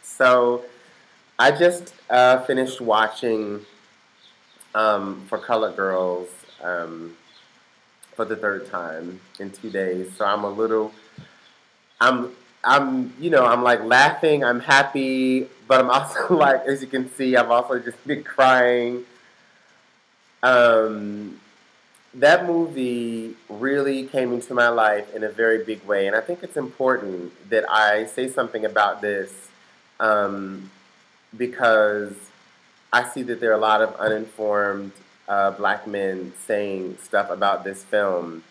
So I just finished watching for Colored Girls um, for the third time in 2 days. So I'm a little, I'm, I'm like laughing. I'm happy, but I'm also like, as you can see, I've also just been crying. Um, that movie really came into my life in a very big way, and I think it's important that I say something about this um, because I see that there are a lot of uninformed black men saying stuff about this film,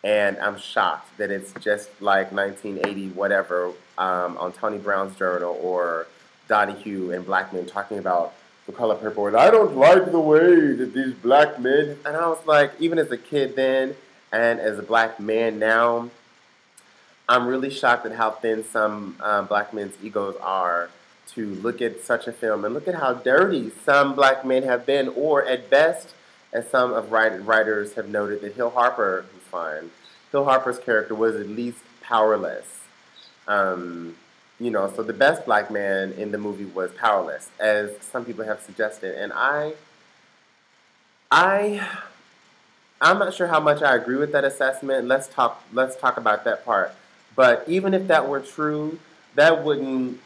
and I'm shocked that it's just like 1980 whatever on Tony Brown's Journal or Donahue and black men talking about The Color Purple, and I don't like the way that these black men. And I was like, even as a kid then, and as a black man now, I'm really shocked at how thin some black men's egos are to look at such a film and look at how dirty some black men have been, or at best, as some of writers have noted, that Hill Harper, who's fine, Hill Harper's character was at least powerless. Um, so the best black man in the movie was powerless, as some people have suggested, and I, I'm not sure how much I agree with that assessment. Let's talk about that part. But even if that were true, that wouldn't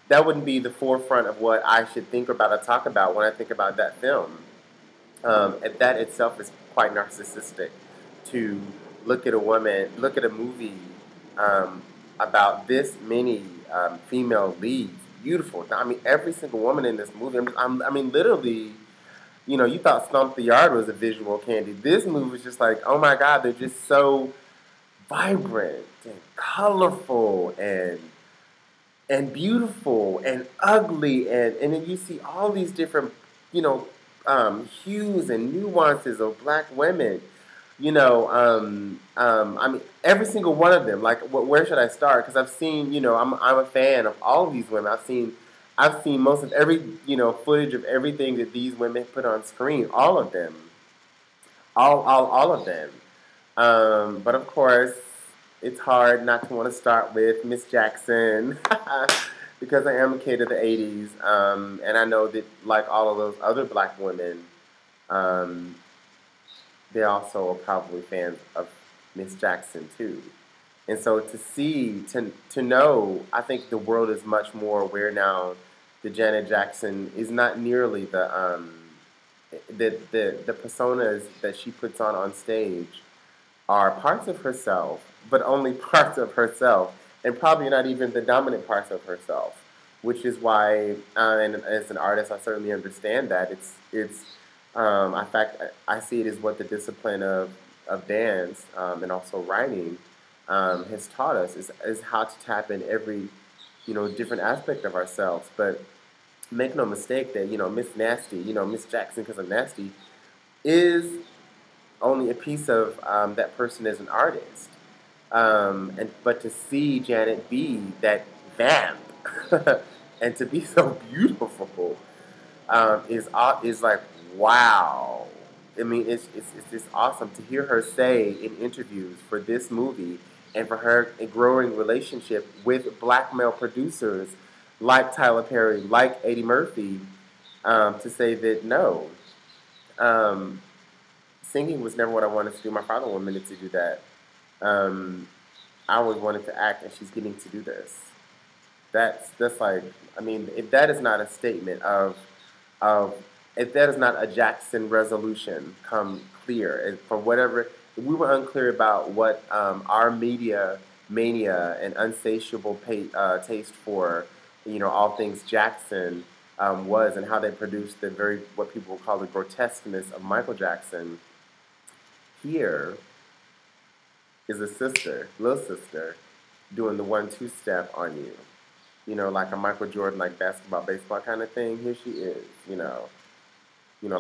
that wouldn't be the forefront of what I should think about or talk about when I think about that film. And that itself is quite narcissistic to look at a movie um, about this many female leads, beautiful. I mean, every single woman in this movie. I mean, literally, you thought Stomp the Yard was a visual candy. This movie was just like, oh my God, they're just so vibrant and colorful and beautiful and ugly and then you see all these different, you know, hues and nuances of black women. I mean, every single one of them. Like, where should I start? Because I've seen, I'm a fan of all of these women. I've seen most of every, footage of everything that these women put on screen. All of them, all of them. But of course, it's hard not to want to start with Miss Jackson because I am a kid of the '80s, and I know that, like all of those other black women, um, they also are probably fans of Miss Jackson too. And so to know, I think the world is much more aware now that Janet Jackson is not nearly the personas that she puts on stage are parts of herself, but only parts of herself, and probably not even the dominant parts of herself. Which is why, and as an artist, I certainly understand that in fact, I see it as what the discipline of dance and also writing has taught us is how to tap in every different aspect of ourselves. But make no mistake that Miss Nasty, Miss Jackson, because of Nasty, is only a piece of that person as an artist. But to see Janet be that vamp and to be so beautiful is like wow. I mean, it's just awesome to hear her say in interviews for this movie and for her a growing relationship with black male producers like Tyler Perry, like Eddie Murphy, to say that no, um, singing was never what I wanted to do. My father wanted me to do that. Um, I always wanted to act, and she's getting to do this. That's like, I mean, if that is not a statement of if that is not a Jackson resolution come clear, and for whatever, if we were unclear about what our media mania and unsatiable taste for all things Jackson was, and how they produced the very what people call the grotesqueness of Michael Jackson. Here is a sister, little sister, doing the 1-2 step on you. Like a Michael Jordan, like basketball, baseball kind of thing. Here she is,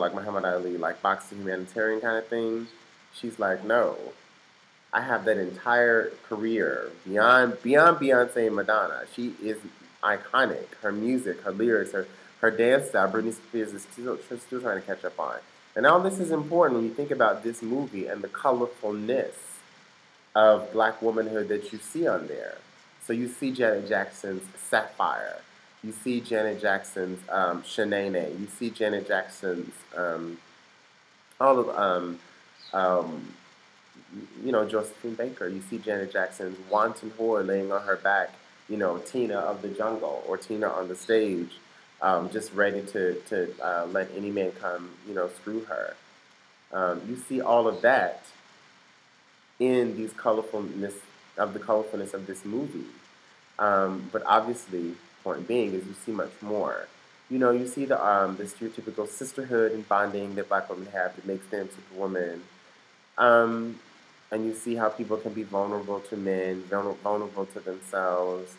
like Muhammad Ali, like boxing humanitarian kind of thing. She's like, no, I have that entire career beyond Beyonce and Madonna. She is iconic. Her music, her lyrics, her dance style. Britney Spears is still trying to catch up on. And all this is important when you think about this movie and the colorfulness of black womanhood that you see on there. So you see Janet Jackson's Sapphire. You see Janet Jackson's Shanae. You see Janet Jackson's all of um, Josephine Baker. You see Janet Jackson's Wanton Whore laying on her back. Tina of the Jungle or Tina on the stage, just ready to let any man come, screw her. You see all of that in these colorfulness of this movie. But obviously, point being is you see much more. You see the stereotypical sisterhood and bonding that black women have that makes them superwoman. Um, and you see how people can be vulnerable to men, vulnerable to themselves.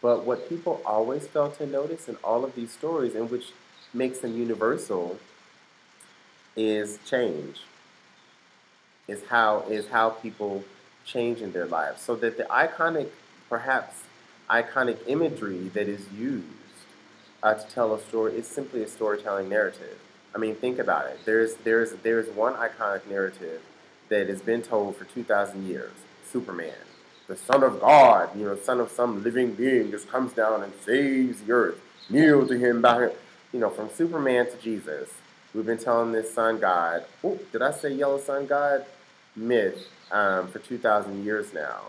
But what people always fail to notice in all of these stories, and which makes them universal, is change. Is how people change in their lives. So that the perhaps iconic imagery that is used to tell a story is simply a storytelling narrative. I mean, think about it. There's one iconic narrative that has been told for 2,000 years. Superman, the son of God, son of some living being, just comes down and saves the earth. Kneel to him, bow him. From Superman to Jesus, we've been telling this sun god. Oh, did I say yellow sun god? Myth for 2,000 years now.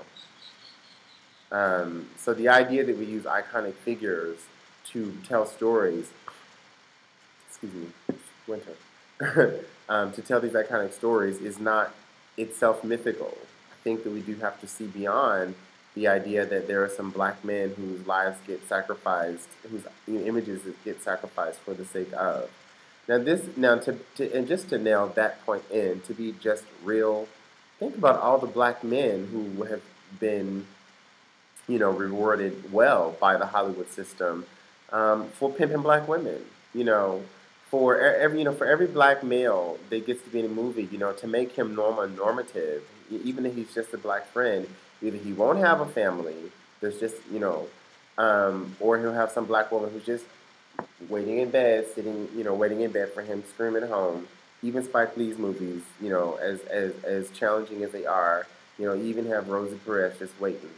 So the idea that we use iconic figures to tell stories, excuse me, winter, to tell these iconic stories is not itself mythical. I think that we do have to see beyond the idea that there are some black men whose lives get sacrificed, whose images get sacrificed for the sake of. And just to nail that point in, to be just real, think about all the black men who have been rewarded well by the Hollywood system for pimping black women. For every black male that gets to be in a movie, to make him normative, even if he's just a black friend, either he won't have a family. There's just or he'll have some black woman who's just waiting in bed, waiting in bed for him, screaming at home. Even Spike Lee's movies, as challenging as they are, you even have Rosie Perez just waiting,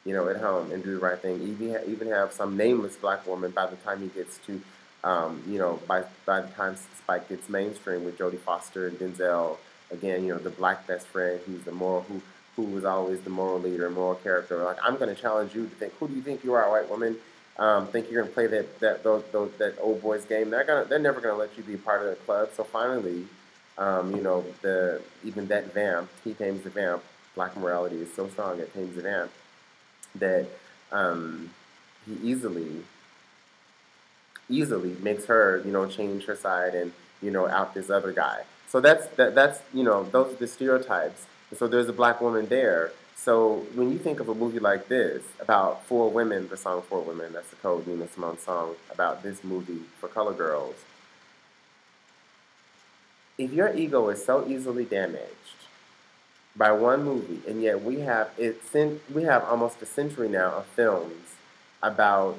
at home and do the right thing. Even have some nameless black woman by the time he gets to, by the time Spike gets mainstream with Jodie Foster and Denzel, again, the black best friend who's the moral, who was always the moral leader, moral character. Like, I'm going to challenge you to think, who do you think you are, white woman? Think you're going to play that old boys game? They're never going to let you be part of the club. So finally, even that vamp, he tames the vamp. Black morality is so strong it tames the vamp that he easily makes her change her side and out this other guy. So that's those are the stereotypes. And so there's a black woman there. So when you think of a movie like this about four women, the song Four Women, that's the Code Nina Simone song about this movie for color girls. If your ego is so easily damaged by one movie, and yet we have almost a century now of films about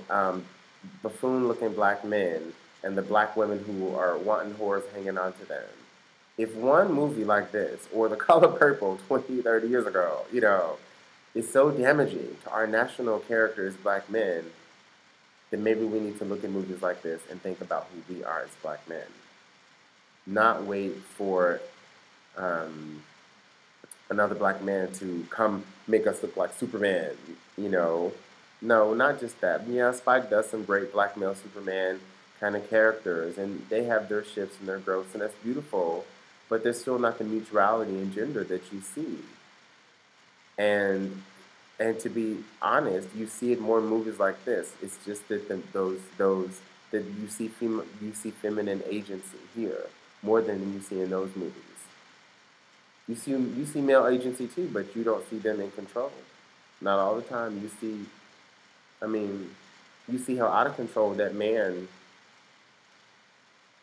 buffoon-looking black men and the black women who are wanton whores hanging on to them. If one movie like this, or The Color Purple 20, 30 years ago, is so damaging to our national characters, black men, then maybe we need to look at movies like this and think about who we are as black men. Not wait for another black man to come make us look like Superman, No, not just that. Yeah, Spike does some great black male Superman kind of characters, and they have their shifts and their growths, and that's beautiful, but there's still not the mutuality in gender that you see. And to be honest, you see it more in movies like this. It's just that those that you see feminine agency here more than you see in those movies. You see male agency too, but you don't see them in control. Not all the time. You see how out of control that man.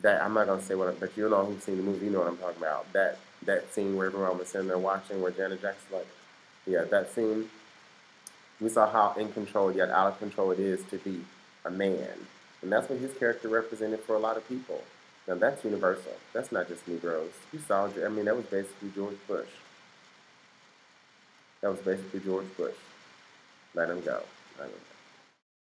That I'm not gonna say what, but you know who's seen the movie, you know what I'm talking about. That scene where everyone was sitting there watching, where Janet Jackson's like, yeah, that scene. We saw how in control yet out of control it is to be a man, and that's what his character represented for a lot of people. Now that's universal. That's not just Negroes. You saw, that was basically George Bush. That was basically George Bush. Let him go. Let him go.